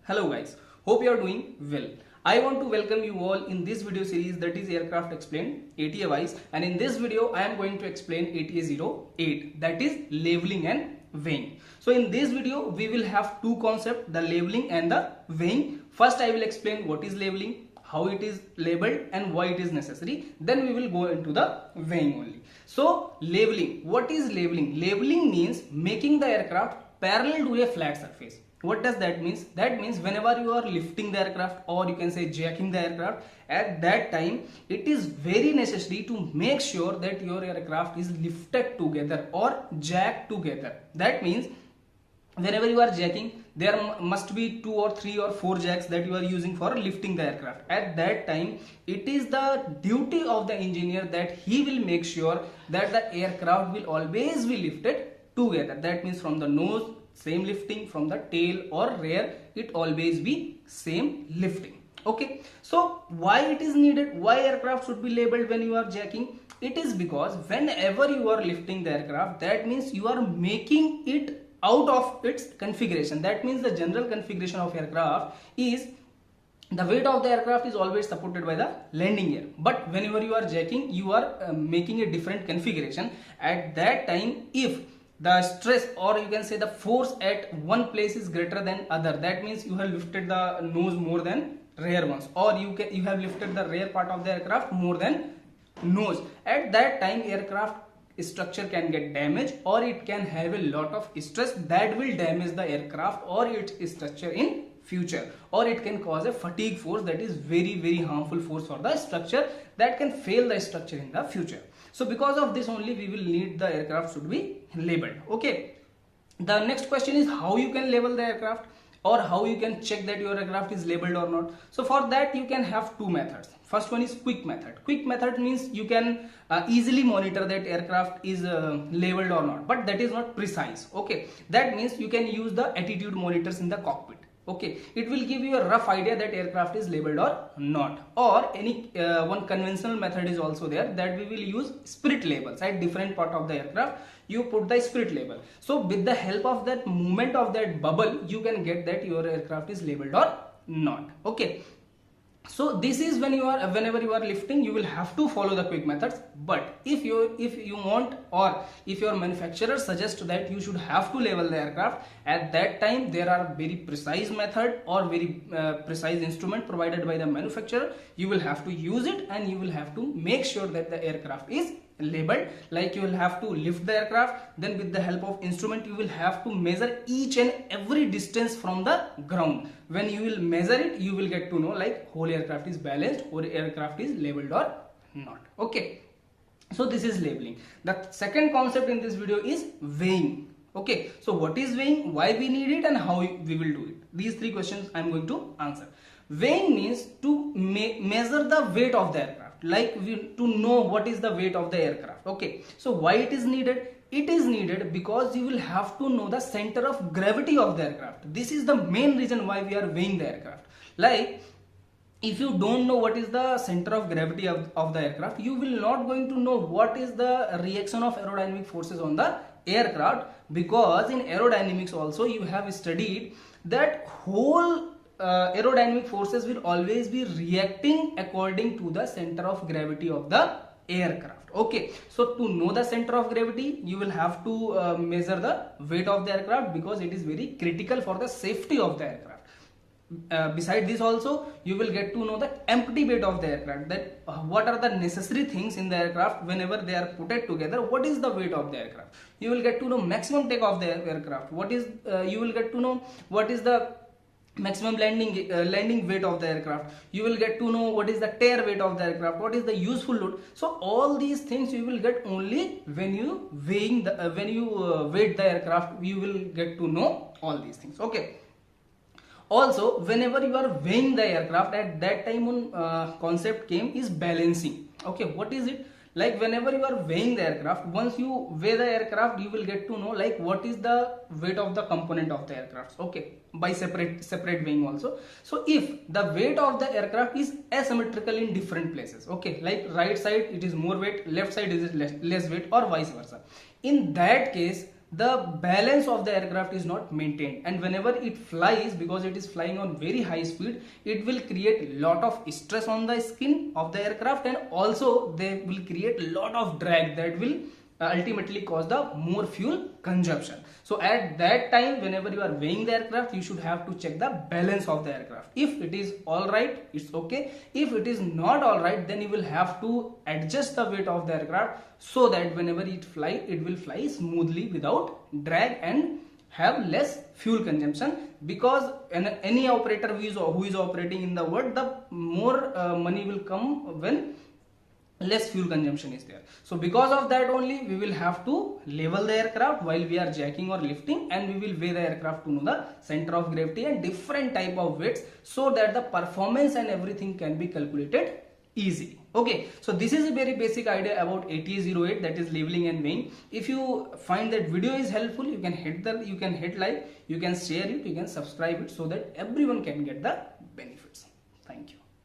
Hello guys, hope you are doing well. I want to welcome you all in this video series that is Aircraft Explained ATA wise, and in this video I am going to explain ATA08, that is labeling and weighing. So in this video we will have two concepts, the labeling and the weighing. First I will explain what is labeling, how it is labeled and why it is necessary. Then we will go into the weighing only. So labeling, what is labeling? Labeling means making the aircraft parallel to a flat surface. What does that mean? That means whenever you are lifting the aircraft, or you can say jacking the aircraft, at that time it is very necessary to make sure that your aircraft is lifted together or jacked together. That means whenever you are jacking, there must be 2 or 3 or 4 jacks that you are using for lifting the aircraft. At that time it is the duty of the engineer that he will make sure that the aircraft will always be lifted together. That means from the nose same lifting, from the tail or rear it always be same lifting. Okay, so why it is needed, why aircraft should be labeled when you are jacking? It is because whenever you are lifting the aircraft, that means you are making it out of its configuration. That means the general configuration of aircraft is the weight of the aircraft is always supported by the landing gear, but whenever you are jacking, you are making a different configuration. At that time, if the stress, or you can say the force at one place is greater than other, that means you have lifted the nose more than rear ones, or you have lifted the rear part of the aircraft more than nose. At that time aircraft structure can get damaged, or it can have a lot of stress that will damage the aircraft or its structure in future, or it can cause a fatigue force that is very harmful force for the structure that can fail the structure in the future. So because of this only we will need the aircraft should be labeled. Okay, the next question is how you can label the aircraft, or how you can check that your aircraft is labeled or not. So for that you can have two methods. First one is quick method. Quick method means you can easily monitor that aircraft is labeled or not, but that is not precise. Okay, that means you can use the attitude monitors in the cockpit. Okay, it will give you a rough idea that aircraft is labeled or not. Or any one conventional method is also there, that we will use spirit labels at different part of the aircraft. You put the spirit label, so with the help of that movement of that bubble you can get that your aircraft is labeled or not. Okay, so this is whenever you are lifting you will have to follow the quick methods. But if you want, or if your manufacturer suggests that you should have to label the aircraft, at that time there are very precise method or very precise instrument provided by the manufacturer. You will have to use it, and you will have to make sure that the aircraft is labeled. Like you will have to lift the aircraft, then with the help of instrument you will have to measure each and every distance from the ground. When you will measure it, you will get to know like whole aircraft is balanced or aircraft is labeled or not. Okay, so this is labeling. The second concept in this video is weighing. Okay, so what is weighing, why we need it, and how we will do it? These three questions I am going to answer. Weighing means to measure the weight of the aircraft, like to know what is the weight of the aircraft. Okay, so why it is needed? It is needed because you will have to know the center of gravity of the aircraft. This is the main reason why we are weighing the aircraft. Like if you don't know what is the center of gravity of the aircraft, you will not going to know what is the reaction of aerodynamic forces on the aircraft, because in aerodynamics also you have studied that whole aerodynamic forces will always be reacting according to the center of gravity of the aircraft. Okay, so to know the center of gravity you will have to measure the weight of the aircraft, because it is very critical for the safety of the aircraft. Beside this also you will get to know the empty weight of the aircraft, that what are the necessary things in the aircraft whenever they are put together, what is the weight of the aircraft. You will get to know maximum take of the aircraft, what is you will get to know what is the maximum landing weight of the aircraft. You will get to know what is the tear weight of the aircraft, what is the useful load. So all these things you will get only when you weighing the weight the aircraft, you will get to know all these things. Okay, also whenever you are weighing the aircraft, at that time one concept came is balancing. Okay, what is it? Like whenever you are weighing the aircraft, once you weigh the aircraft you will get to know like what is the weight of the component of the aircraft. Okay, by separate weighing also. So if the weight of the aircraft is asymmetrical in different places, okay, like right side it is more weight, left side is less weight, or vice versa, in that case the balance of the aircraft is not maintained, and whenever it flies, because it is flying on very high speed, it will create lot of stress on the skin of the aircraft, and also they will create a lot of drag that will ultimately cause the more fuel consumption. So at that time, whenever you are weighing the aircraft, you should have to check the balance of the aircraft. If it is all right, it's okay. If it is not all right, then you will have to adjust the weight of the aircraft so that whenever it will fly smoothly without drag and have less fuel consumption. Because any operator who is operating in the world, the more money will come when less fuel consumption is there. So because of that only, we will have to level the aircraft while we are jacking or lifting, and we will weigh the aircraft to know the center of gravity and different type of weights, so that the performance and everything can be calculated easily. Okay, so this is a very basic idea about ATA08, that is leveling and weighing. If you find that video is helpful, you can hit like, you can share it, you can subscribe it, so that everyone can get the benefits.